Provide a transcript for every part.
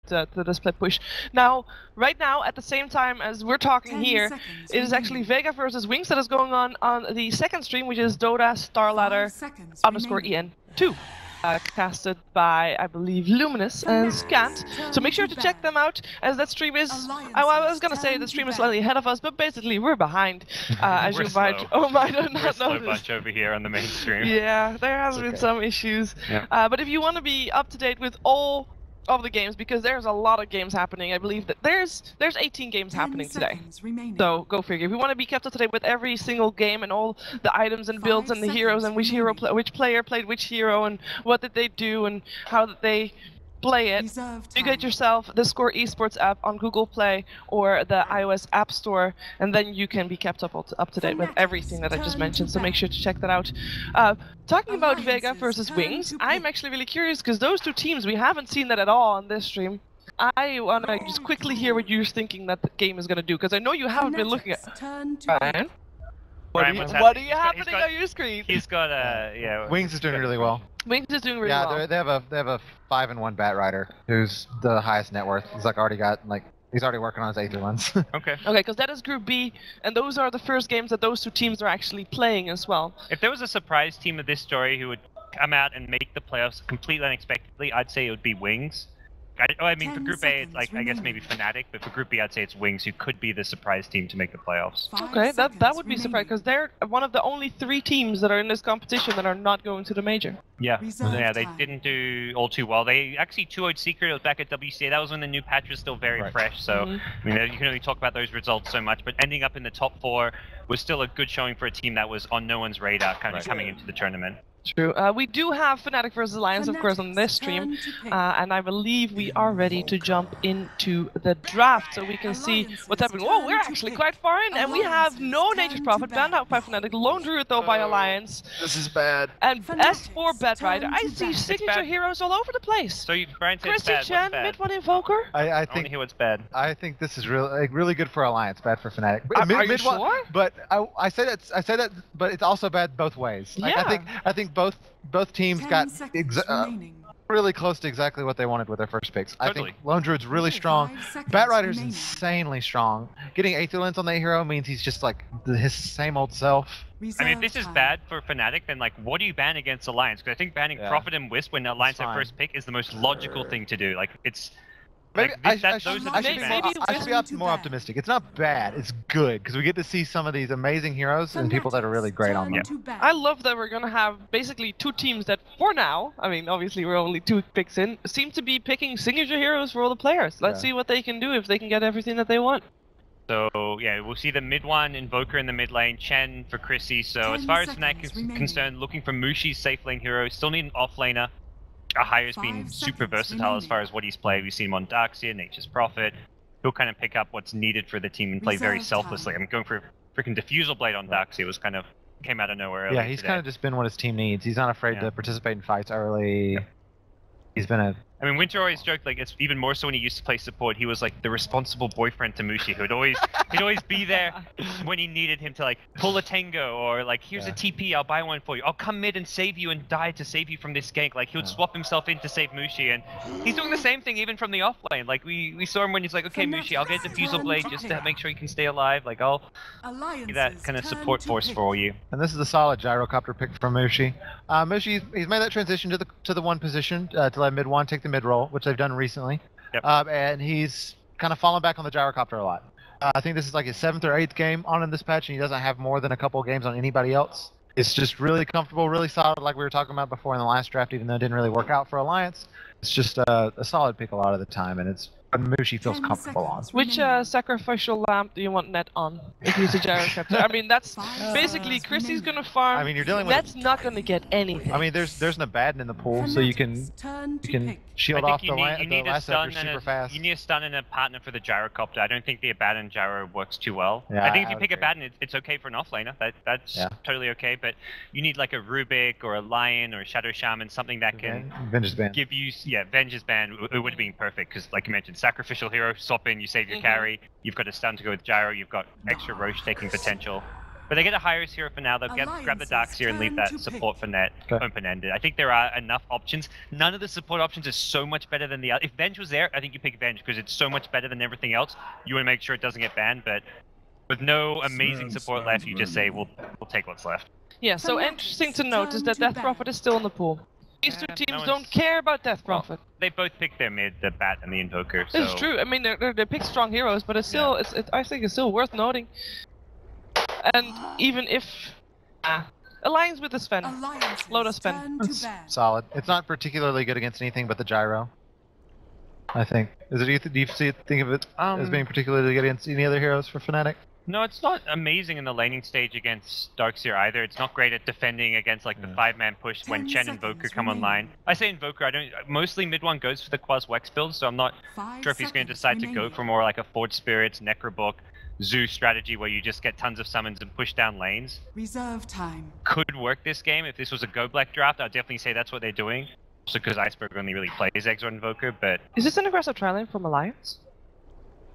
to the split push. Now, right now, at the same time as we're talking here, it is actually Vega versus Wings that is going on the second stream, which is Dota Starladder _EN2. Casted by, I believe, Luminous and Scant. So make sure to check them out, as that stream is... I was gonna say the stream is slightly ahead of us, but basically we're behind, as you might not notice. Slow notice. bunch over here on the main stream. Yeah, there has been some issues. Yeah. But if you want to be up to date with all of the games, because there's a lot of games happening, I believe that there's 18 games happening today. So go figure. If you want to be kept up to date with every single game and all the items and builds and the heroes and which player played which hero and what did they do and how did they play it, you get yourself the Score Esports app on Google Play or the iOS App Store, and then you can be kept up to date with everything that I just mentioned, so make sure to check that out. Talking about Vega versus Wings, I'm actually really curious, because those two teams, we haven't seen that at all on this stream. I want to just quickly hear what you're thinking that the game is going to do, because I know you haven't been looking at... Ryan? What are you happening on your screen? He's got yeah. Wings is doing really well. Wings is doing really well. Yeah, they have a 5-1 Bat Rider who's the highest net worth. He's already working on his Aether lens. Okay. Okay, because that is Group B, and those are the first games that those two teams are actually playing as well. If there was a surprise team of this story who would come out and make the playoffs completely unexpectedly, I'd say it would be Wings. I mean, for Group A, it's like, I guess maybe Fnatic, but for Group B, I'd say it's Wings, who could be the surprise team to make the playoffs. Okay, that would be surprising, because they're one of the only 3 teams that are in this competition that are not going to the major. Yeah, they didn't do all too well. They actually 2-0'd Secret. It was back at WCA. That was when the new patch was still very fresh, so I mean, you can only talk about those results so much, but ending up in the top 4 was still a good showing for a team that was on no one's radar kind of coming into the tournament. True. We do have Fnatic versus Alliance, of course, on this stream, and I believe we are ready to jump into the draft, so we can see what's happening. Whoa, we're actually quite far in, and we have no Nature's Prophet, banned out by Fnatic, Lone Druid though by Alliance. This is bad. And as for Bat Rider, I see signature heroes all over the place. So Brian said it's bad. Chen, mid-1 Invoker. I think hear what's bad. I think this is really good for Alliance, bad for Fnatic. Are you sure? But I say that, but it's also bad both ways. Like, Yeah. I think both teams got really close to exactly what they wanted with their first picks. Totally. I think Lone Druid's really strong. Bat Rider's insanely strong. Getting Aether Lens on the hero means he's just like his same old self. I mean, if this is bad for Fnatic, then like, what do you ban against Alliance? Because I think banning Prophet and Wisp when Alliance have first pick is the most logical thing to do. Like, it's... Maybe like, I should be more optimistic. It's not bad. It's good, because we get to see some of these amazing heroes and people that are really great on them. I love that we're going to have basically 2 teams that, for now, I mean, obviously we're only 2 picks in, seem to be picking signature heroes for all the players. Let's see what they can do if they can get everything that they want. So, yeah, we'll see the mid one, Invoker in the mid lane, Chen for Chrissy. So, as far as Fnatic is concerned, looking for Mushi's safe lane hero, still need an off laner. Ahaya's been super versatile as far as what he's played. We've seen him on Darkseer, Nature's Prophet. He'll kind of pick up what's needed for the team and play very selflessly. I'm going for a freaking Diffusal Blade on Darkseer. Was kind of came out of nowhere. Yeah, he's kind of just been what his team needs. He's not afraid to participate in fights early. He's been a... I mean, Winter always joked, like, it's even more so when he used to play support, he was like the responsible boyfriend to Mushi, who'd always be there when he needed him to, like, pull a tango, or like, here's a TP, I'll buy one for you, I'll come mid and save you and die to save you from this gank. Like, he would swap himself in to save Mushi, and he's doing the same thing even from the off lane. Like, we saw him when he's like, okay, Mushi, I'll get Diffusal Blade just to make sure he can stay alive. Like, I'll be that kind of support force for you. And this is a solid gyrocopter pick from Mushi. Mushi, he's made that transition to the 1 position, to let mid 1 take the mid role, which they've done recently. And he's kind of fallen back on the gyrocopter a lot. I think this is like his 7th or 8th game on in this patch, and he doesn't have more than a couple of games on anybody else. It's just really comfortable, really solid, like we were talking about before in the last draft, even though it didn't really work out for Alliance. It's just a solid pick a lot of the time, and it's what Mushi feels comfortable on. Which sacrificial lamp do you want net on if he's a gyrocopter? I mean, that's basically Chrissy's gonna farm. I mean, you're dealing with... That's not gonna get anything. I mean, there's an Abaddon in the pool, so you can shield off the last up super fast. You need a stun and a partner for the gyrocopter. I don't think the Abaddon gyro works too well. Yeah, I think if you pick Abaddon, it's okay for an offlaner. That's totally okay, but you need like a Rubik or a Lion or a Shadow Shaman, something that can give you... Yeah, Venge's ban, it would have been perfect, because like you mentioned, sacrificial hero, swap in, you save your carry, you've got a stun to go with gyro, you've got extra Roche taking potential. But they get a high-risk hero for now. They'll grab the Darkseer and leave that support for net open-ended. I think there are enough options. None of the support options is so much better than the other. If Venge was there, I think you pick Venge because it's so much better than everything else. You want to make sure it doesn't get banned, but with no amazing support left, you just say, we'll take what's left. Yeah, so interesting to note is that Death Prophet is still in the the These two teams don't care about Death Prophet. Well, they both pick their mid, the Bat and the Invoker. So... It's true. I mean, they pick strong heroes, but it's still, I think it's still worth noting. And even if Alliance with the Sven, Lotus Sven, solid. It's not particularly good against anything but the gyro. I think. Is it? Do you think of it as being particularly good against any other heroes for Fnatic? No, it's not amazing in the laning stage against Darkseer either. It's not great at defending against like the 5-man push when Chen and Invoker come online. I say Invoker, I don't. Mostly mid one goes for the Quas Wex build, so I'm not sure if he's going to decide to go for more like a Forge Spirits, Necrobook, Zeus strategy where you just get tons of summons and push down lanes. Reserve time. Could work this game if this was a Go Black draft. I'd definitely say that's what they're doing. Also because Iceberg only really plays Exort Invoker, but is this an aggressive tri lane from Alliance?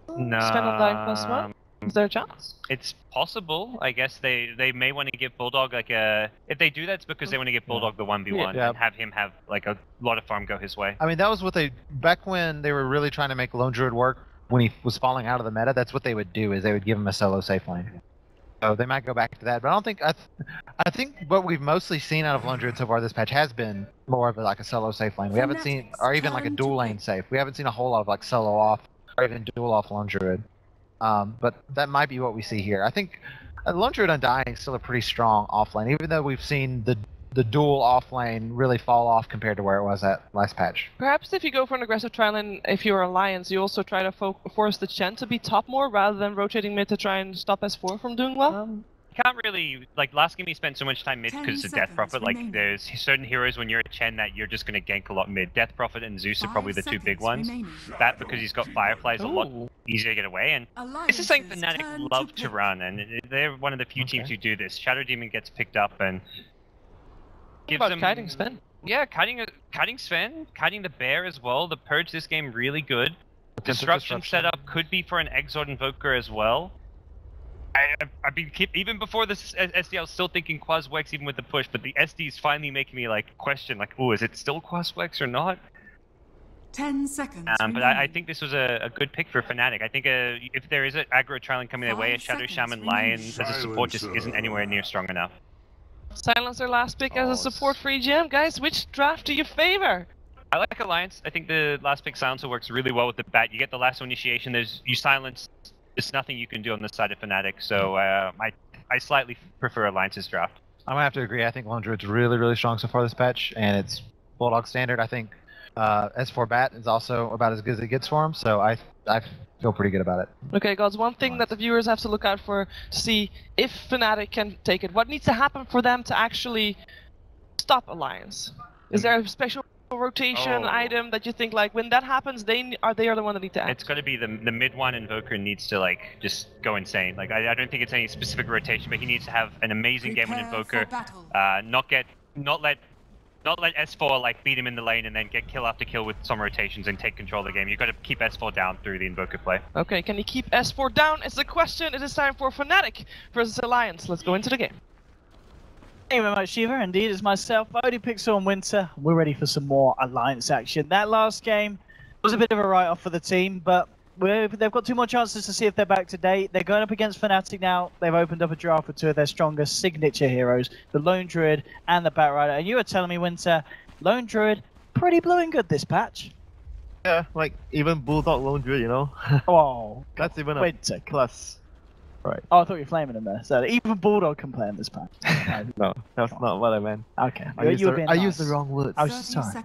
No. Spend on dying +1? Is there a chance? It's possible. I guess they may want to give Bulldog like a... If they do that, it's because they want to give Bulldog the 1v1 and have him have like a lot of farm go his way. I mean, that was what they... Back when they were really trying to make Lone Druid work, when he was falling out of the meta, that's what they would do, is they would give him a solo safe lane. So they might go back to that, but I don't think... I think what we've mostly seen out of Lone Druid so far this patch has been more of like a solo safe lane. We haven't seen... Or even like a dual lane safe. We haven't seen a whole lot of like solo off or even dual off Lone Druid. But that might be what we see here. I think Lone Druid Undying is still a pretty strong offlane, even though we've seen the dual offlane really fall off compared to where it was at last patch. Perhaps if you go for an aggressive tri lane, if you're Alliance, you also try to force the Chen to be top more rather than rotating mid to try and stop S4 from doing well? Can't really, like last game you spent so much time mid because of Death Prophet, like there's certain heroes when you're a Chen that you're just going to gank a lot mid. Death Prophet and Zeus are probably the two big ones. That because he's got Firefly is a lot easier to get away, and this is something Fnatic love to run, and they're one of the few teams who do this. Shadow Demon gets picked up and gives them... kiting Sven? Yeah, kiting Sven, kiting the Bear as well. The Purge this game really good. Disruption setup could be for an Exort Invoker as well. I've been even before this SD, I was still thinking Quas Wex even with the push, but the SD is finally making me like question, like, oh, is it still Quas Wex or not? 10 seconds. But I think this was a good pick for Fnatic. I think if there is an aggro trialing coming their way, a Shadow Shaman Lion as a support just isn't anywhere near strong enough. Silence their last pick as a support for EGM. Guys, which draft do you favor? I like Alliance. I think the last pick Silencer works really well with the Bat. You get the lasso initiation, you silence. There's nothing you can do on this side of Fnatic, so I slightly prefer Alliance's draft. I'm gonna have to agree. I think Lone Druid's really, really strong so far this patch, and it's Bulldog standard. I think S4 Bat is also about as good as it gets for him, so I feel pretty good about it. Okay, guys, one thing that the viewers have to look out for to see if Fnatic can take it. What needs to happen for them to actually stop Alliance? Is there a special rotation item that you think, like, when that happens, they are the one that need to act? It's got to be the mid one Invoker needs to like just go insane. Like I don't think it's any specific rotation, but he needs to have an amazing game with Invoker. Not let S4 like beat him in the lane and then get kill after kill with some rotations and take control of the game. You've got to keep S4 down through the Invoker play. Okay, can he keep S4 down? It's the question. It is time for Fnatic versus Alliance. Let's go into the game. Thank you very much, Shiva. Indeed, it's myself, Bodhi Pixel and Winter. We're ready for some more Alliance action. That last game was a bit of a write-off for the team, but they've got two more chances to see if they're back to date. They're going up against Fnatic now. They've opened up a draft for two of their strongest signature heroes, the Lone Druid and the Bat Rider. And you were telling me, Winter, Lone Druid, pretty blue and good this patch. Yeah, like even Bulldog Lone Druid, you know? Oh, that's even a Winter plus. Right. Oh, I thought you were flaming him there. So even Bulldog can play in this patch. No, that's not what I meant. Okay. I used the wrong words. I was sorry.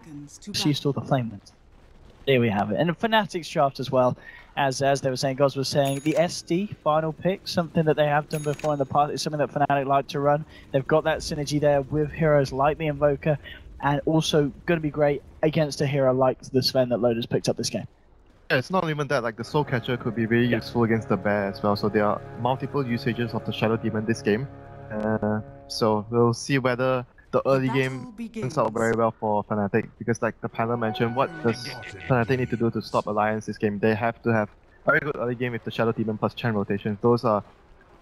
She stole the flame. There we have it. And Fnatic's draft as well, as they were saying, Goz was saying, the SD final pick, something that they have done before in the past. It's something that Fnatic like to run. They've got that synergy there with heroes like the Invoker, and also going to be great against a hero like the Sven that Loaders picked up this game. Yeah, it's not even that, like the Soul Catcher could be really useful against the Bear as well, so there are multiple usages of the Shadow Demon this game. So we'll see whether the early game turns out very well for Fnatic, because like the panel mentioned, what does Fnatic need to do to stop Alliance this game? They have to have very good early game with the Shadow Demon plus Chen rotation. Those are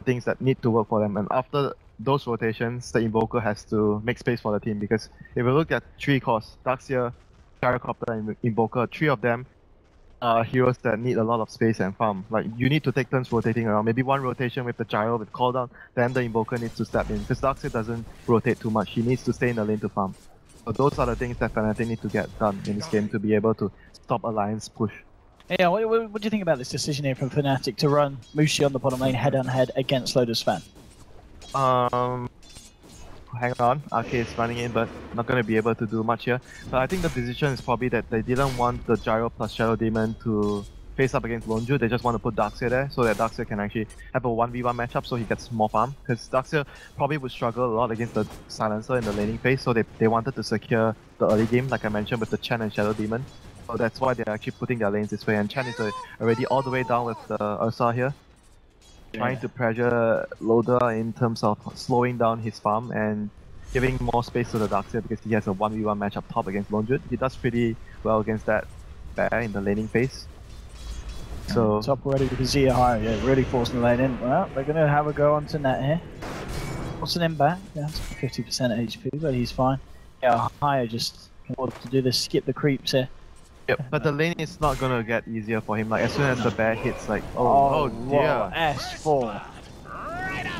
things that need to work for them. And after those rotations, the Invoker has to make space for the team, because if we look at 3 cores, Darkseer, Gyrocopter, and Invoker, 3 of them are heroes that need a lot of space and farm. Like, you need to take turns rotating around. Maybe one rotation with the Gyro with cooldown, then the Invoker needs to step in, because Darkseer doesn't rotate too much. He needs to stay in the lane to farm. So those are the things that Fnatic need to get done in this game to be able to stop Alliance push. Yeah, what do you think about this decision here from Fnatic to run Mushi on the bottom lane head-on-head against Lotus Fan? Hang on, Arcade is running in, but not going to be able to do much here. But I think the decision is probably that they didn't want the Gyro plus Shadow Demon to face up against Lonju. They just want to put Darkseer there so that Darkseer can actually have a 1v1 matchup so he gets more farm. Because Darkseer probably would struggle a lot against the Silencer in the laning phase, so they wanted to secure the early game, like I mentioned, with the Chen and Shadow Demon. So that's why they're actually putting their lanes this way. And Chen is already all the way down with the Ursa here, trying to pressure Loader in terms of slowing down his farm and giving more space to the Darkseer, because he has a 1v1 match up top against Lonjut. He does pretty well against that bear in the laning phase. So top already with the Zia higher, yeah, really forcing the lane in. Well, they're going to have a go onto Net here. Forcing him back, yeah, 50% HP, but he's fine. Yeah, higher just in order to do this, skip the creeps here. Yep, but the lane is not gonna get easier for him. Like, as soon as the bear hits, like, oh dear. Whoa, S4.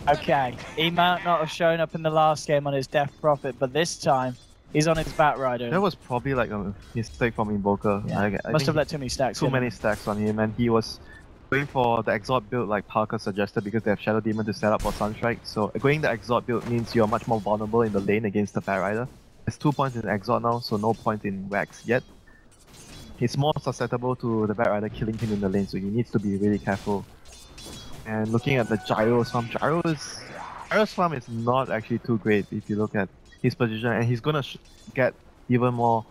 Okay, he might not have shown up in the last game on his Death Prophet, but this time he's on his Batrider. That was probably like a mistake from Invoker. Yeah. I Must have think let too many stacks. Too many stacks on him, and he was going for the Exalt build like Parker suggested, because they have Shadow Demon to set up for Sunstrike. So going the Exalt build means you're much more vulnerable in the lane against the Batrider. There's 2 points in Exalt now, so no point in Wax yet. He's more susceptible to the Batrider killing him in the lane, so he needs to be really careful. And looking at the Gyro's farm, Gyro's farm is not actually too great if you look at his position, and he's gonna get even more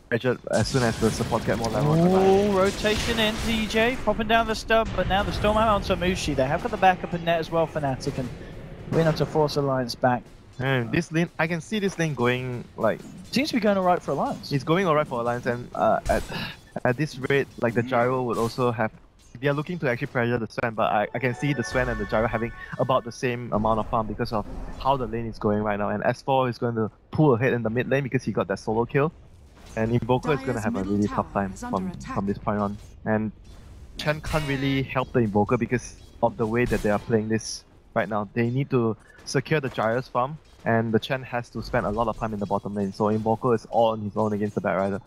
pressured as soon as the support get more level. Oh, rotation in, DJ, popping down the stub, but now the Storm out onto Mushi. They have got the backup in net as well, Fnatic, and we're enough to force Alliance back. And this lane, I can see this lane going like... Seems to be going alright for Alliance. It's going alright for Alliance, and at this rate, like the Gyro would also have... They are looking to actually pressure the Sven, but I can see the Sven and the Gyro having about the same amount of farm because of how the lane is going right now. And S4 is going to pull ahead in the mid lane because he got that solo kill. And Invoker is going to have a really tough time from this point on. And Chen can't really help the Invoker because of the way that they are playing this right now. They need to secure the Gyro's farm, and the Chen has to spend a lot of time in the bottom lane. So Invoker is all on his own against the Batrider.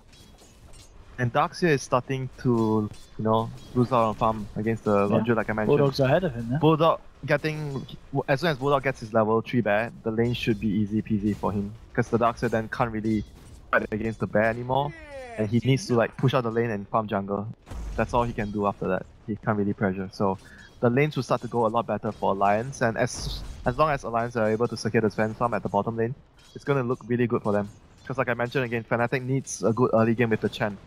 And Darkseer is starting to, you know, lose out on farm against the Lonju, like I mentioned. Bulldog's ahead of him now. Bulldog getting, as soon as Bulldog gets his level 3 bear, the lane should be easy peasy for him. Because the Darkseer then can't really fight against the bear anymore. And he needs to like push out the lane and farm jungle. That's all he can do after that. He can't really pressure. So the lanes will start to go a lot better for Alliance. And as long as Alliance are able to secure the Sven farm at the bottom lane, it's going to look really good for them. Because like I mentioned again, Fnatic needs a good early game with the Chen.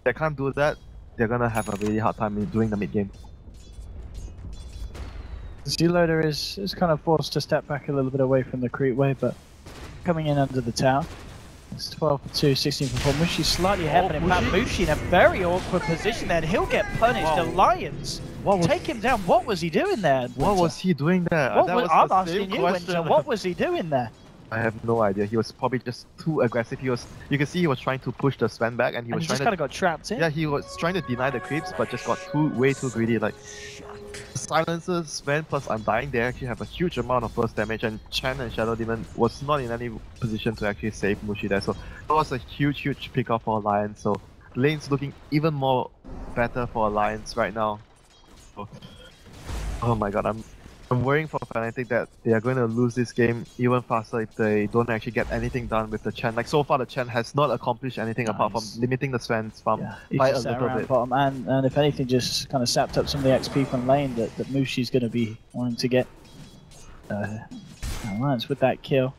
They can't do that, they're gonna have a really hard time doing the mid game. Starladder is kind of forced to step back a little bit away from the creep wave, but coming in under the tower. It's 12 for 2, 16 for 4. Mushi's slightly ahead, but in fact Mushi in a very awkward position there, and he'll get punished. Alliance take him down. What was he doing there? What was he doing there? I'm asking you, Winter. What was he doing there? I have no idea. He was probably just too aggressive. You can see he was trying to push the Sven back, and he was trying to... just kind of got trapped in. Yeah, he was trying to deny the creeps, but just got way too greedy. Like, Silencers, Sven plus Undying, they actually have a huge amount of burst damage, and Chen and Shadow Demon was not in any position to actually save Mushi there. So that was a huge pick-off for Alliance. So lane's looking even more better for Alliance right now. So, oh my god, I'm worrying for Fnatic that they are going to lose this game even faster if they don't actually get anything done with the Chen. Like, so far the Chen has not accomplished anything apart from limiting the Sven's farm by a little bit. Bottom, and if anything, just kind of sapped up some of the XP from lane that Mushi's going to be wanting to get. Alliance with that kill.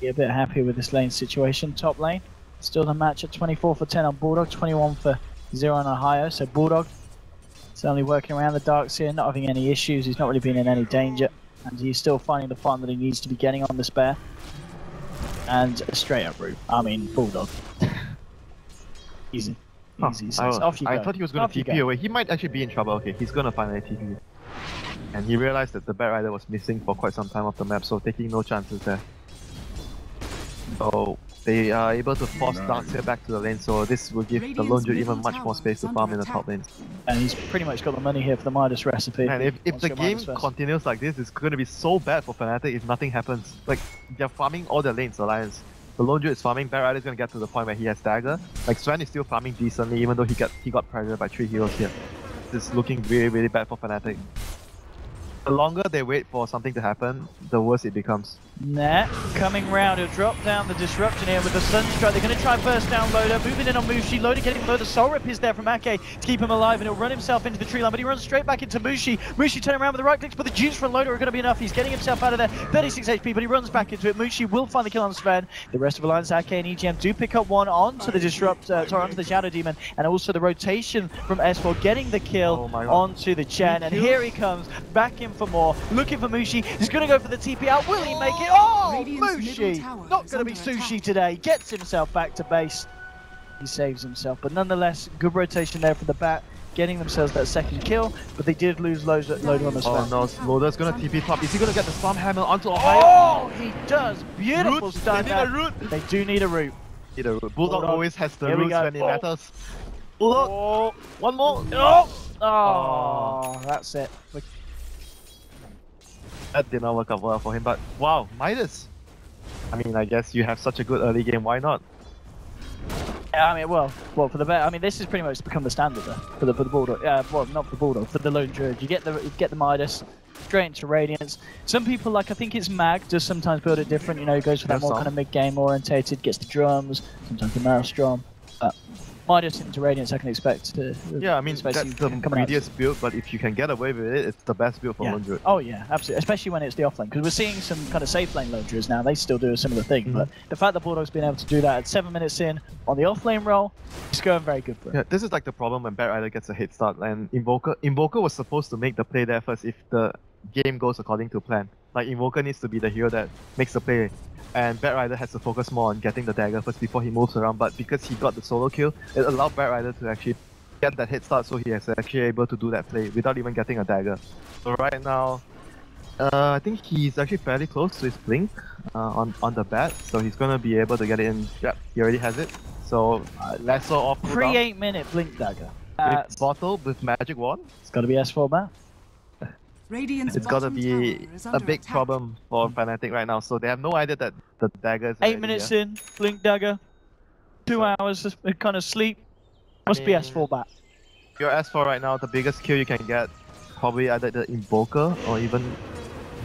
Be a bit happy with this lane situation. Top lane, still the match at 24 for 10 on Bulldog, 21 for 0 on Ohio. So Bulldog certainly working around the Darkseer, not having any issues. He's not really been in any danger, and he's still finding the farm that he needs to be getting on the spare. And a straight up route. I mean, Bulldog. Easy. Easy. So off you go. I thought he was going to TP away. He might actually be in trouble. Okay, he's going to finally TP. And he realized that the Bat Rider was missing for quite some time off the map, so taking no chances there. So they are able to force Darkseer back to the lane, so this will give the Lone Druid even much more space to farm in the top lane. And he's pretty much got the money here for the Midas recipe. And if the game continues like this, it's going to be so bad for Fnatic if nothing happens. Like, they're farming all their lanes, Alliance. The Lone Druid is farming, Bat Rider is going to get to the point where he has Dagger. Like, Sven is still farming decently, even though he got pressured by 3 heroes here. This is looking really, really bad for Fnatic. The longer they wait for something to happen, the worse it becomes. Nat coming round, he'll drop down the disruption here with the Sunstrike. They're going to try burst down Loader, moving in on Mushi. Loader getting low, the Soul Rip is there from Ake to keep him alive, and he'll run himself into the tree line, but he runs straight back into Mushi. Mushi turning around with the right clicks, but the juice from Loader are going to be enough. He's getting himself out of there, 36 HP, but he runs back into it. Mushi will find the kill on Sven. The rest of Alliance, Ake and EGM do pick up one onto the onto the Shadow Demon, and also the rotation from S4 getting the kill onto the Chen, and here he comes, back in for more, looking for Mushi. He's going to go for the TP out. Will he make it? Oh, Mushi! Not going to be Sushi today. Gets himself back to base. He saves himself, but nonetheless, good rotation there for the Bat, getting themselves that second kill, but they did lose Loader on the spot. Oh no, Loader's going to TP top. Is he going to get the Storm Hammer onto Ohio? Oh, he does. Beautiful stun. They need a root. They do need a root. Bulldog always has the roots when it matters. Bulldog! One more! Oh, that's it. That did not work out well for him, but wow, Midas! I mean, I guess you have such a good early game, why not? Yeah, I mean, well, for the bet, I mean, this has pretty much become the standard there, for the Bulldog. Well, not for the Bulldog, for the Lone Druid. You get the Midas straight into Radiance. Some people, like, I think it's Mag, does sometimes build it different. You know, goes for that more kind of mid-game orientated, gets the drums, sometimes the Maris drum. Midas into Radiance, I can expect to... Yeah, I mean, that's the greediest build, but if you can get away with it, it's the best build for Lone Druid. Oh yeah, absolutely, especially when it's the offlane, because we're seeing some kind of safe lane Lone Druids now, they still do a similar thing, but the fact that Bulldog's been able to do that at 7 minutes in, on the offlane role, it's going very good for him. Yeah, this is like the problem when Bat Rider gets a head start, and Invoker was supposed to make the play there first if the game goes according to plan. Like, Invoker needs to be the hero that makes the play, and Bat Rider has to focus more on getting the dagger first before he moves around, but because he got the solo kill, it allowed Bat Rider to actually get that head start, so he is actually able to do that play without even getting a dagger. So right now, I think he's actually fairly close to his blink on the bat, so he's gonna be able to get it in. Yep, he already has it. So Lasso off. Pre-8 minute blink dagger. Bottle with magic wand. It's gotta be S4 man. It's gotta be a big problem for Fnatic right now, so they have no idea that the dagger is 8 minutes in, blink dagger, 2 hours of kind of sleep, must be S4 bat. If you're S4 right now, the biggest kill you can get, probably either the Invoker or even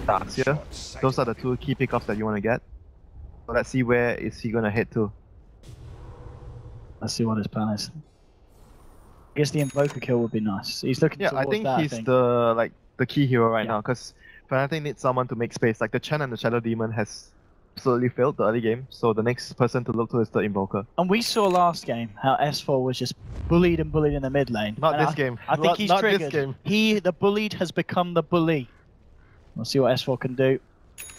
Darkseer. Those are the 2 key pickups that you want to get. So let's see where is he gonna head to. Let's see what his plan is. I guess the Invoker kill would be nice. He's looking towards I think that, he's the key hero right now, because Fnatic needs someone to make space. Like the Chen and the Shadow Demon has absolutely failed the early game, so the next person to look to is the Invoker. And we saw last game how S4 was just bullied and bullied in the mid lane. Not this game. I think he's triggered. This game. The bullied has become the bully. We'll see what S4 can do.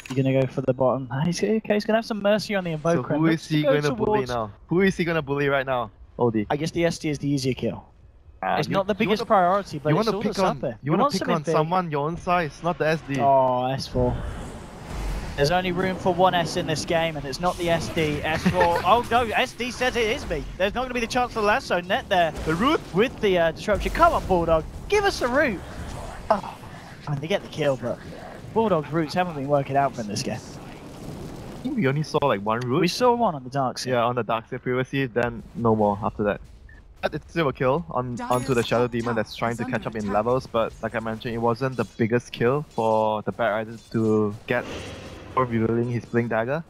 He's gonna go for the bottom. He's gonna have some mercy on the Invoker. So who is he gonna bully now? Who is he gonna bully right now? Odie. I guess the SD is the easier kill. It's not the biggest priority, but it's always up there. You want to pick on someone your own size, not the SD. Oh, S4. There's only room for one S in this game, and it's not the SD. S4. Oh no, SD says it is me. There's not going to be the chance for the lasso net there. The root with the disruption. Come on, Bulldog, give us a root. Oh, I mean, they get the kill, but Bulldog's roots haven't been working out for in this game. I think we only saw like one root. We saw one on the Darkseer. Yeah, on the Darkseer previously, then no more after that. It's still a kill onto the Shadow Demon that's trying to catch up in levels, but like I mentioned, it wasn't the biggest kill for the Bat Rider to get for revealing his Blink Dagger.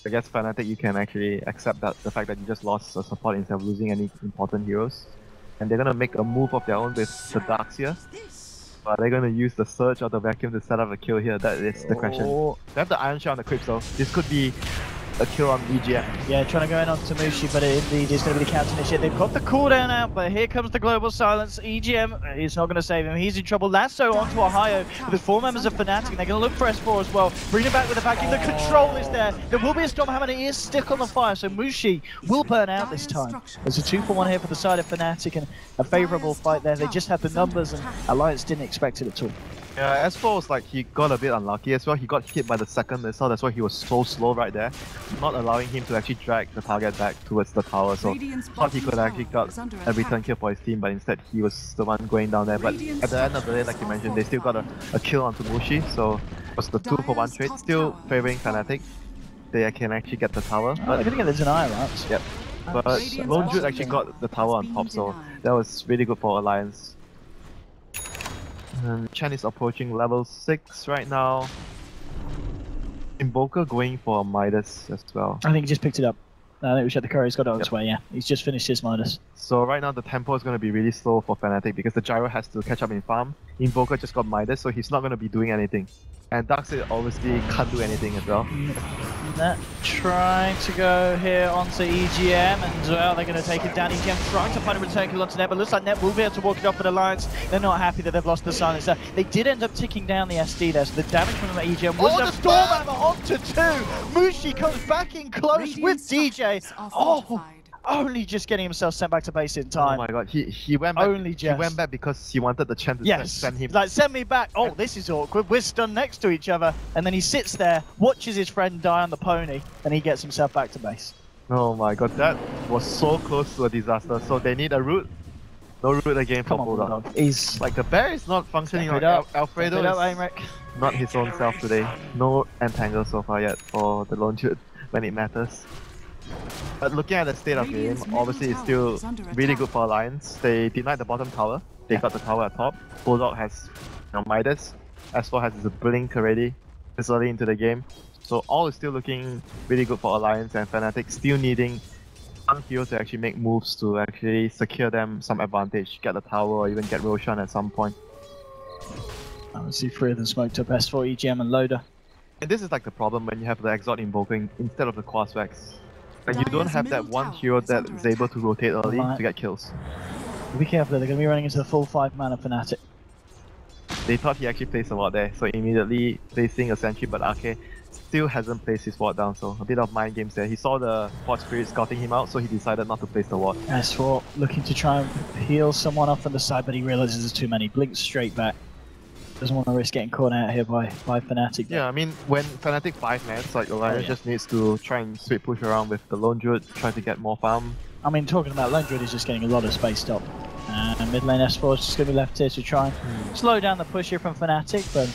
I guess Fnatic, you can actually accept that the fact that you just lost a support instead of losing any important heroes. And they're gonna make a move of their own with the Darkseer. But they're gonna use the Surge or the Vacuum to set up a kill here, that is the question. They have the Iron Shell on the Crypt, so this could be a kill on EGM. Yeah, trying to go in on Tamushi, but indeed is going to be the counter initiative. They've got the cooldown out, but here comes the global silence. EGM is not going to save him. He's in trouble. Lasso onto Ohio with the 4 members of Fnatic, and they're going to look for S4 as well. Bring him back with the vacuum. The control is there. There will be a Storm Hammer, and it is stick on the fire, so Mushi will burn out this time. There's a 2-for-1 here for the side of Fnatic, and a favourable fight there. They just had the numbers, and Alliance didn't expect it at all. Yeah, S4 was like, he got a bit unlucky as well. He got hit by the second missile, that's why he was so slow right there. Not allowing him to actually drag the target back towards the tower. So thought he could actually got a return kill for his team, but instead he was the one going down there. But at the end of the day, like you mentioned, they still got a kill onto Mushi, so it was the 2-for-1 trade, still favoring Fnatic. They can actually get the tower. Oh, they're gonna get the deny, right? Yep. But Lone Druid actually got the tower on top, so that was really good for Alliance. Chen is approaching level 6 right now. Invoker going for a Midas as well. I think he just picked it up. I think we should the courier's got it on its way, yeah. He's just finished his Midas. So right now the tempo is going to be really slow for Fnatic because the Gyro has to catch up in farm. Invoker just got Midas, so he's not going to be doing anything. And Darkseid obviously can't do anything as well. Net trying to go here onto EGM, and well, they're going to take it down. EGM trying to find a return kill onto Net, but looks like Net will be able to walk it off with Alliance. They're not happy that they've lost the silencer. They did end up ticking down the SD there, so the damage from the EGM was a Storm Hammer onto 2. Mushi comes back in close with DJ. Oh! Only just getting himself sent back to base in time. Oh my god, he went back. Only just. He went back because he wanted the chance to send him. Like, send me back. Oh, this is awkward. We're stunned next to each other. And then he sits there, watches his friend die on the pony, and he gets himself back to base. Oh my god, that was so close to a disaster. So they need a root. No root again for Bulldog. He's like, the bear is not functioning. Alfredo is not his own self today. No entangle so far yet for the Lone Druid when it matters. But looking at the state of the game, obviously it's still really good for Alliance. They denied the bottom tower. They got the tower at top. Bulldog has Midas. S4 has his blink already. It's early into the game. So all is still looking really good for Alliance, and Fnatic still needing one hero to actually make moves to actually secure them some advantage. Get the tower or even get Roshan at some point. Obviously 3 of them smoked up S4, EGM and Loader. And this is like the problem when you have the Exalt invoking instead of the Quaswax. And you don't have that one hero that is able to rotate early to get kills. Be careful, they're going to be running into the full 5-mana Fnatic. They thought he actually placed a ward there, so immediately placing a sentry, but Ake still hasn't placed his ward down, so a bit of mind games there. He saw the Fort Spirit scouting him out, so he decided not to place the ward. S4 looking to try and heal someone off on the side, but he realizes there's too many. Blinks straight back. Doesn't want to risk getting caught out here by Fnatic. Yeah, I mean, when Fnatic 5-mans, like Alliance just needs to try and sweep push around with the Lone Druid, try to get more farm. I mean, talking about Lone Druid is just getting a lot of space up. And mid lane S4 is just going to be left here to try and slow down the push here from Fnatic, but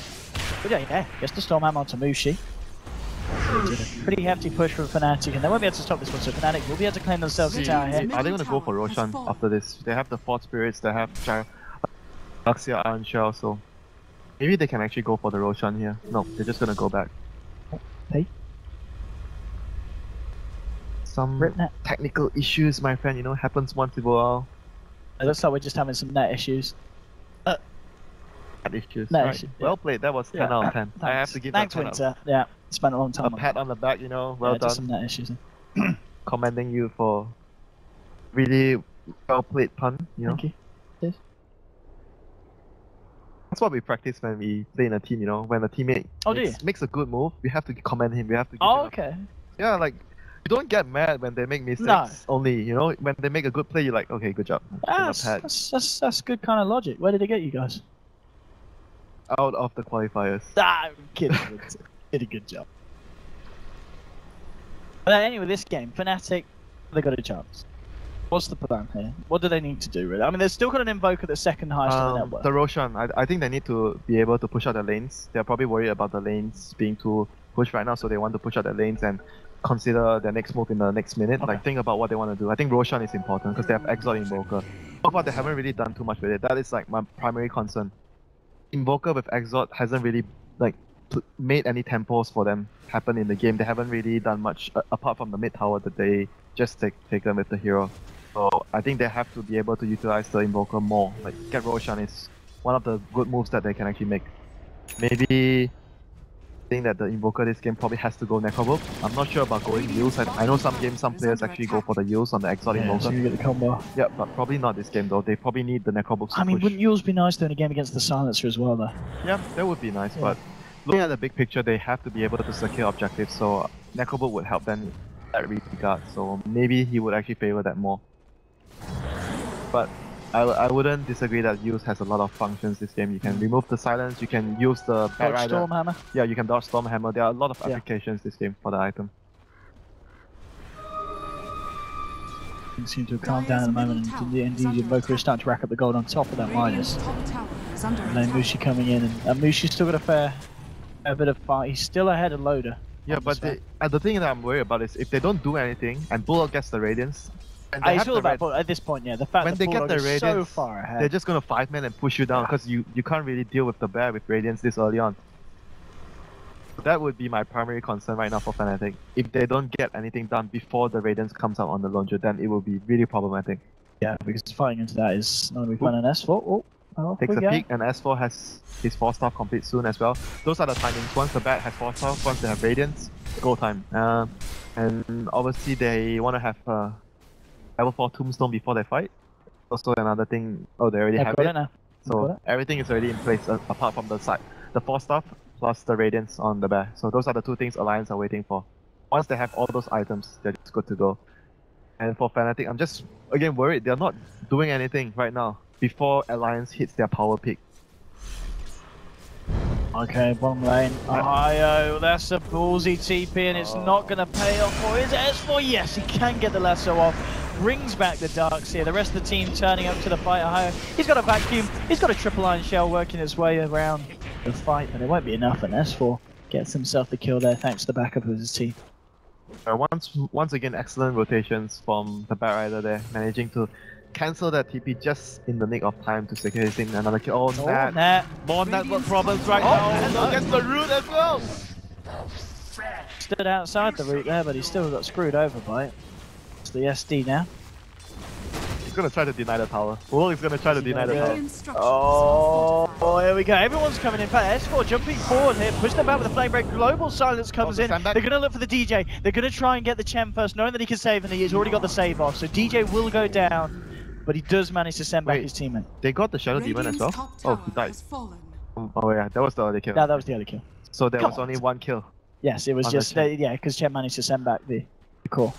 yeah, gets the Storm Hammer onto Mushi. Pretty hefty push from Fnatic, and they won't be able to stop this one, so Fnatic will be able to claim themselves the tower here. Are they going to go for Roshan after this? They have the Fort Spirits, they have Luxia Iron Shell, so maybe they can actually go for the Roshan here. No, they're just going to go back. Hey. Some technical issues, my friend, you know, happens once in a while. It looks like we're just having some net issues. Net issues. Net right. issues. Well played, that was 10 out of 10. I have to give Thanks, that 10 Winter. Yeah, spent a long time a pat on the back, you know, well done. Some net issues. Commending you for really well played pun, you know. Thank you. Yes. That's what we practice when we play in a team, you know. When a teammate makes a good move, we have to commend him, we have to give him okay. Yeah, like, you don't get mad when they make mistakes only, you know. When they make a good play, you're like, okay, good job. That's good kind of logic. Where did it get you guys? Out of the qualifiers. I'm kidding. Did a good job. But anyway, this game, Fnatic, they got a chance. What's the plan here? What do they need to do, really? I mean, they've still got an Invoker that's second highest on the network. The Roshan, I think they need to be able to push out the lanes. They're probably worried about the lanes being too pushed right now, so they want to push out the lanes and consider their next move in the next minute. Like, think about what they want to do. I think Roshan is important because they have Exalt Invoker. So far, they haven't really done too much with it. That is like my primary concern. Invoker with Exalt hasn't really like made any tempos for them happen in the game. They haven't really done much apart from the mid tower that they just taken with the hero. So I think they have to be able to utilize the Invoker more. Like, get Roshan is one of the good moves that they can actually make. Maybe I think that the Invoker this game probably has to go Necrobook. I'm not sure about going Yules. I know some games, some players actually go for the Yules on the Exalt Invoker. So you get the combo. Yeah, but probably not this game though. They probably need the Necrobook to I mean, push. wouldn't Yules be nice though in a game against the Silencer as well though? Yeah, that would be nice, but looking at the big picture, they have to be able to secure objectives, so Necrobook would help them in that regard. So maybe he would actually favor that more. But I wouldn't disagree that use has a lot of functions this game. You can remove the silence, you can use the Bat Rider. Stormhammer. Yeah, you can dodge Stormhammer. There are a lot of applications this game for the item. Things seem to have calmed down at the moment, and indeed Invoker is starting to rack up the gold on top of that minus. And then Mushi coming in, and Mushi's still got a bit of fight. He's still ahead of Loader. Yeah, but the thing that I'm worried about is if they don't do anything and Bulldog gets the Radiance. I feel that at this point, yeah, the fact when that they get Bulldog the Radiance, is so far ahead. they're just gonna 5-man and push you down because you can't really deal with the bear with Radiance this early on. That would be my primary concern right now for Fnatic. If they don't get anything done before the Radiance comes out on the launcher, then it will be really problematic. Yeah, because fighting into that is not going to be fun. And S4, takes a peek, and S4 has his 4-star complete soon as well. Those are the timings. Once the bat has 4-star, once they have Radiance, go time. And obviously they want to have level 4 Tombstone before they fight. Also another thing, they already have it. Now. So everything is already in place apart from the side. The 4-star plus the Radiance on the bear. So those are the two things Alliance are waiting for. Once they have all those items, they're just good to go. And for Fnatic, I'm just, again, worried they're not doing anything right now before Alliance hits their power peak. Okay, bottom lane. IO, that's a ballsy TP and it's not going to pay off for his S4. Yes, he can get the lasso off. Brings back the darks here. The rest of the team turning up to the fight. IO, he's got a vacuum. He's got a triple iron shell working his way around the fight, but it won't be enough. And S4 gets himself the kill there thanks to the backup of his team. Once again, excellent rotations from the Bat Rider there, managing to cancel that TP just in the nick of time to secure his thing. Another kill. Nat. More network problems right now. And against the root as well. Stood outside the root there, but he still got screwed over by it. It's the SD now. He's gonna try to deny the tower. He's gonna try to deny the tower. Oh, here we go. Everyone's coming in. S4 jumping forward here, push them back with a flame break. Global silence comes in. They're gonna look for the DJ. They're gonna try and get the Chen first, knowing that he can save, and he's already got the save off. So DJ will go down, but he does manage to send back his teammate. They got the Shadow Demon as well? Oh, he died. Oh yeah, that was the other kill. No, that was the other kill. So there was only one kill. Yes, it was just, yeah, because Chen managed to send back the core.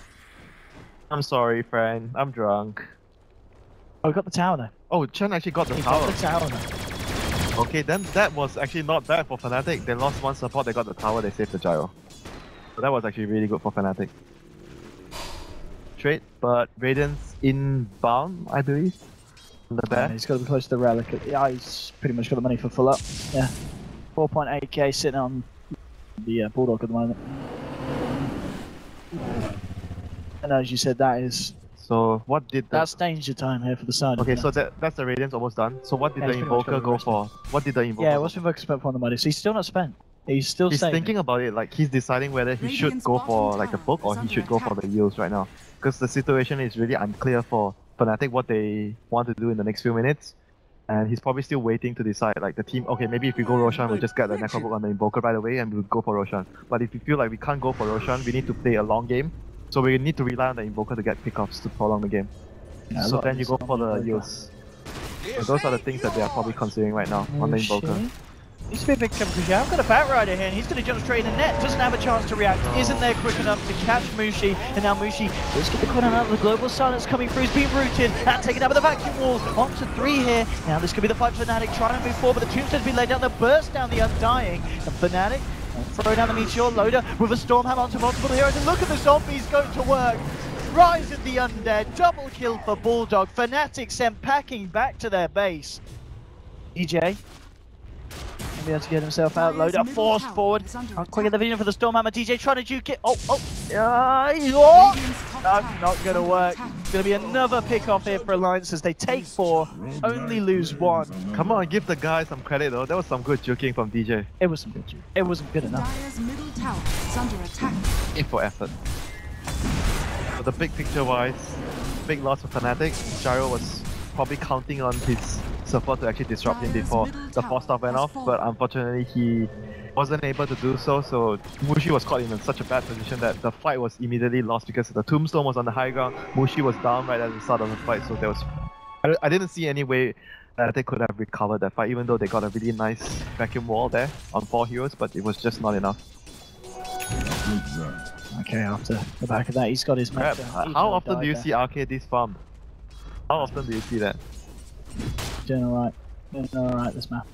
I'm sorry, friend. I'm drunk. Oh, we got the tower though. Oh, Chen actually got the tower. Got the tower though. Okay, then that was actually not bad for Fnatic. They lost one support, they got the tower, they saved the gyro. So that was actually really good for Fnatic. Trade, but Radiance inbound, I believe. On the bear. He's got to be close to the relic. Yeah, he's pretty much got the money for full up. Yeah. 4.8k sitting on the Bulldog at the moment. And as you said, that is... So what did that's danger time here for the side. Okay, so that's the Radiance almost done. So what did the Invoker go for? What did the Invoker Yeah, what's the Invoker spent for on the money? So he's still not spent. He's still thinking about it, like he's deciding whether he should go for like the book or he should go for the heals right now. Because the situation is really unclear for Fnatic what they want to do in the next few minutes. And he's probably still waiting to decide, like the team, okay, maybe if we go Roshan, we'll just get the Necrobook on the Invoker right away and we'll go for Roshan. But if we feel like we can't go for Roshan, we need to play a long game. So we need to rely on the Invoker to get pickoffs to prolong the game. Yeah, so then you go for the heals. So those are the things that they are probably considering right now on the Invoker. Needs to be a big jump because I've got a Bat Rider here and he's going to jump straight in the net. Doesn't have a chance to react. Isn't there quick enough to catch Mushi. And now Mushi does get the corner out of the global silence coming through. He's being rooted and taken out with the vacuum wall. On to 3 here. Now this could be the fight for Fnatic trying to move forward, but the tombstone's been laid down. The burst down the Undying. And Fnatic throw down the Meteor Loader with a Stormhammer onto multiple heroes. And look at the zombies going to work. Rise of the Undead. Double kill for Bulldog. Fnatic sent packing back to their base. DJ. Be able to get himself out. Loader forced forward. Quicker the vision for the Stormhammer. DJ trying to juke it. No, not going to work. It's going to be another pick off here for Alliance as they take 4, only lose 1. Come on, give the guy some credit though. That was some good juking from DJ. It was some good juke. It wasn't good enough. For effort. So the big picture wise, big loss for Fnatic. Gyro was probably counting on his support to actually disrupt him before the 4-star went off, but unfortunately he wasn't able to do so, so Mushi was caught in such a bad position that the fight was immediately lost because the tombstone was on the high ground, Mushi was down right at the start of the fight, so there was... I didn't see any way that they could have recovered that fight, even though they got a really nice vacuum wall there on 4 heroes, but it was just not enough. Okay, after the back of that, he's got his match. How often do you see Arcade this farm? How often do you see that? doing alright. Doing alright this map.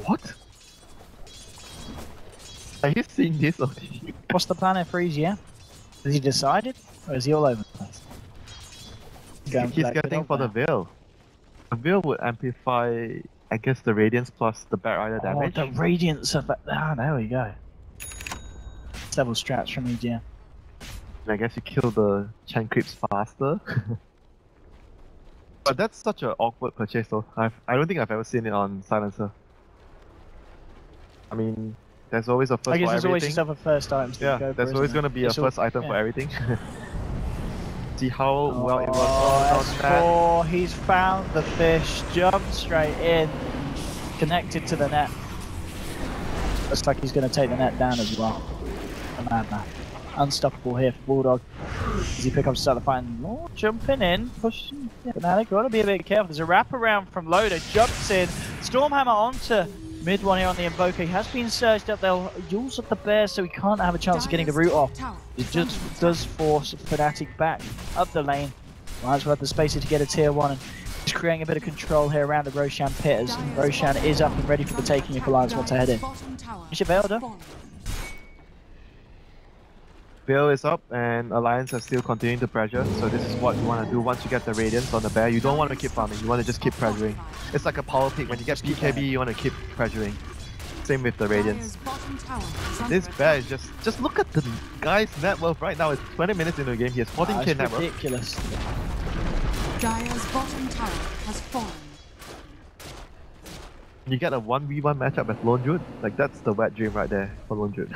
What? Are you seeing this? What's the plan for EGM? Has he decided? Or is he all over the place? He's getting for the Veil. The Veil would amplify, I guess, the Radiance plus the Back Rider damage. Oh, the Radiance of that. Ah, there we go. Several strats from EGM. And I guess you kill the Chen creeps faster. But that's such an awkward purchase though. I don't think I've ever seen it on Silencer. I mean, there's always a first I guess for there's always everything. yourself a first item. Yeah, there's always going to be a first item for everything. See how well it works on that. S4, he's found the fish, jumped straight in, connected to the net. Looks like he's going to take the net down as well. A madman. Unstoppable here for Bulldog. Does he pick up start the fight? Oh, jumping in, pushing. Yeah, Fnatic got to be a bit careful. There's a wraparound from Loader, jumps in, Stormhammer onto mid one here on the Invoker. He has been surged up. They'll use up the bear, so he can't have a chance of getting the root off. It just does force Fnatic back up the lane. Alliance will have the space to get a tier 1 and he's creating a bit of control here around the Roshan pit as Roshan is up and ready for the taking if Alliance want to head in. Is your Veil done? Veil is up and Alliance are still continuing to pressure, so this is what you want to do once you get the Radiance on the bear. You don't want to keep farming, you want to just keep pressuring. It's like a power pick, when you get PKB you want to keep pressuring. Same with the Radiance. This bear is just look at the guy's net worth right now. It's 20 minutes into the game, he has 14k net worth. Ridiculous. Dire's bottom tower has fallen. You get a 1v1 matchup with Lone Jude, like that's the wet dream right there for Lone Jude.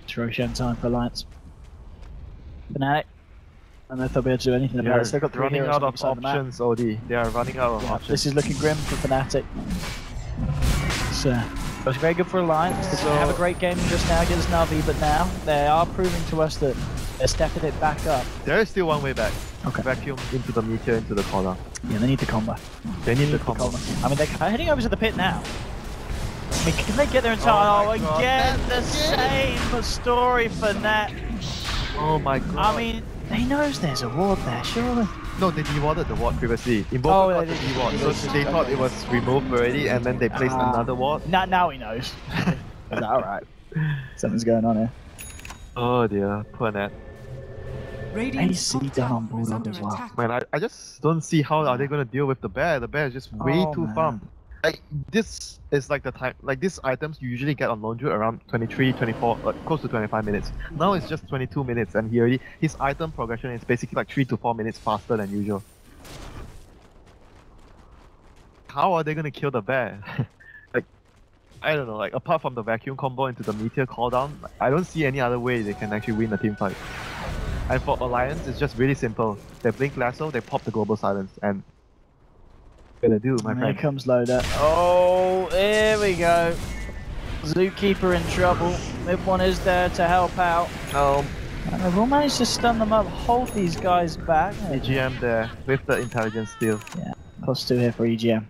It's Roshan time for Alliance. Fnatic. I don't know if they'll be able to do anything about it. They've got 3 running heroes out of alongside the map. options, OD. They are running out of options. This is looking grim for Fnatic. It's very good for Alliance. They didn't have a great game just now against Navi, but now they are proving to us that they're stepping it back up. There is still one way back. Okay. Vacuum into the meteor, into the corner. Yeah, they need the combo. They need the combo. I mean, they're heading over to the pit now. I mean, can they get there in time? Oh, again, the same story for Nat. Oh my god. I mean, he knows there's a ward there, surely. No, they dewarded the ward previously. Invoker got the deward, so they thought it was removed already and then they placed another ward. Now he knows. Is that alright? Something's going on here. Oh dear, poor Nat. AC done on Bulldog as well. Man, I just don't see how are they going to deal with the bear. The bear is just way too farmed. Like, this is like the time, like these items you usually get on Lone Jude around 23, 24, close to 25 minutes. Now it's just 22 minutes and his item progression is basically like 3 to 4 minutes faster than usual. How are they going to kill the bear? Like, I don't know, like apart from the vacuum combo into the meteor cooldown, I don't see any other way they can actually win a team fight. And for Alliance, it's just really simple. They blink lasso, they pop the global silence, and gonna do, my friend. Here comes Loader. Oh, here we go. Zookeeper in trouble. Mid one is there to help out. And they've all managed to stun them up, hold these guys back. EGM there with the intelligence steal. Yeah, +2 here for EGM.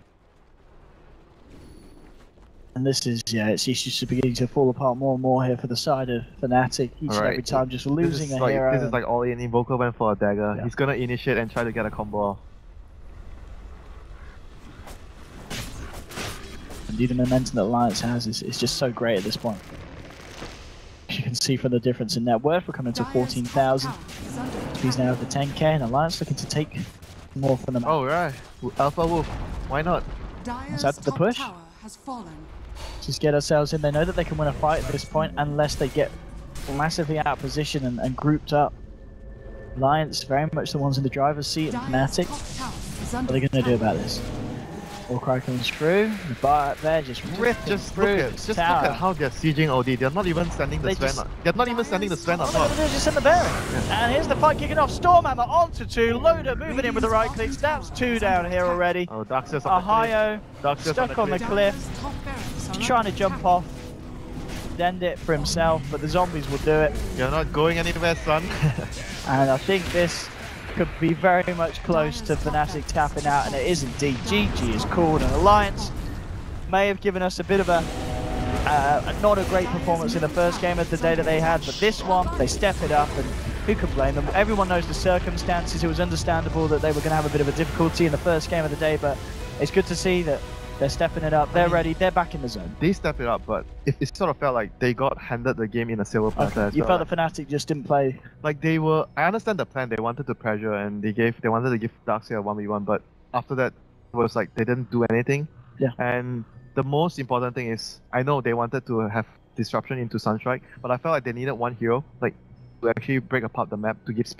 And this is, it's just beginning to fall apart more and more here for the side of Fnatic. Each and every time just losing a hero. This is like all in. Invoker went for a dagger. Yeah. He's gonna initiate and try to get a combo off. Indeed, the momentum that Alliance has is just so great at this point. As you can see from the difference in net worth, we're coming to 14,000. He's now over 10k, and Alliance looking to take more from them. Oh right, Alpha Wolf, why not? Is that the push? Just get ourselves in. They know that they can win a fight at this point unless they get massively out of position and grouped up. Alliance very much the ones in the driver's seat and Fnatic. What are they going to do about this? Warcry comes through, the bar there just ripping through. Look at how they're sieging OD. They're not even sending the Sven. They're not even sending the Sven on top. All they're going to do is just send the bearing. Yeah. And here's the fight kicking off. Stormhammer onto 2. Loader moving in with the right clicks. That's 2 down here already. Oh, Darkseer's on Ohio stuck on the cliff. Trying to jump off. End it for himself, but the zombies will do it. You're not going anywhere, son. And I think this could be very much close to Fnatic tapping out, and it is indeed. GG is called, and Alliance may have given us a bit of a not a great performance in the first game of the day that they had, but this one, they step it up, and who can blame them? Everyone knows the circumstances. It was understandable that they were going to have a bit of a difficulty in the first game of the day, but it's good to see that they're stepping it up. They're ready. They're back in the zone. They stepped it up, but it sort of felt like they got handed the game in a silver platter. Okay. You felt the Fnatic just didn't play. Like they were. I understand the plan. They wanted to pressure and they wanted to give Darkseid a 1v1, but after that, it was like they didn't do anything. Yeah. And the most important thing is, I know they wanted to have disruption into Sunstrike, but I felt like they needed one hero, like to actually break apart the map to give space